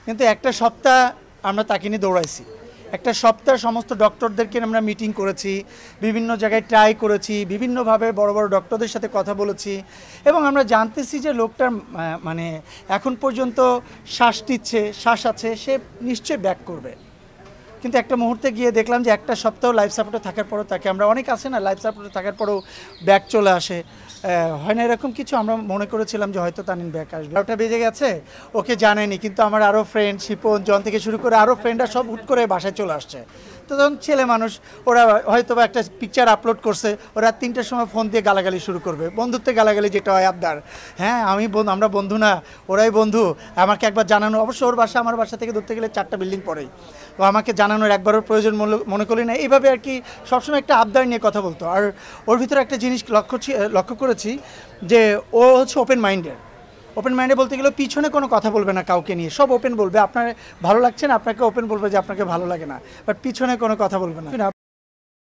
কিন্তু একটা সপ্তাহ আমরা তাকে নিয়ে দৌড়াইছি। একটা সপ্তাহ সমস্ত ডক্টরদেরকে আমরা মিটিং করেছি, বিভিন্ন জায়গায় ট্রাই করেছি, বিভিন্নভাবে বড় বড় ডক্টরদের সাথে কথা বলেছি এবং আমরা জানতেছি যে লোকটার মানে এখন পর্যন্ত শ্বাস নিচ্ছে, শ্বাস আছে, সে নিশ্চয়ই ব্যাক করবে। কিন্তু একটা মুহূর্তে গিয়ে দেখলাম যে একটা সপ্তাহ লাইফ সাপোর্টে থাকার পরও তাকে আমরা অনেক আছে না লাইফ সাপোর্টে থাকার পরেও ব্যাক চলে আসে, হয় না এরকম কিছু। আমরা মনে করেছিলাম যে হয়তো তানিন ব্যাক আসবে। ওটা বেজে গেছে, ওকে জানেনি, কিন্তু আমার আরও ফ্রেন্ড শিপন জন থেকে শুরু করে আরও ফ্রেন্ডরা সব হুট করে বাসায় চলে আসছে। তো তখন ছেলে মানুষ, ওরা হয়তো বা একটা পিকচার আপলোড করছে, ওরা 3টার সময় ফোন দিয়ে গালাগালি শুরু করবে, বন্ধুত্বে গালাগালি যেটা হয় আবদার। হ্যাঁ আমরা বন্ধু না, ওরাই বন্ধু। আমাকে একবার জানানো, অবশ্য ওর বাসা আমার বাসা থেকে ধরতে গেলে 4টা বিল্ডিং পরেই, তো আমাকে জানানোর একবারও প্রয়োজন মনে করি না। এইভাবে আর কি সবসময় একটা আবদার নিয়ে কথা বলতো। আর ওর ভিতরে একটা জিনিস লক্ষ্য করেছি যে ও হচ্ছে ওপেন মাইন্ডেড। ওপেন মাইন্ডে বলতে গেলে পিছনে কোনো কথা বলবে না কাউকে নিয়ে, সব ওপেন বলবে। আপনার ভালো লাগছে না, আপনাকে ওপেন বলবে যে আপনাকে ভালো লাগে না, বাট পিছনে কোনো কথা বলবে না।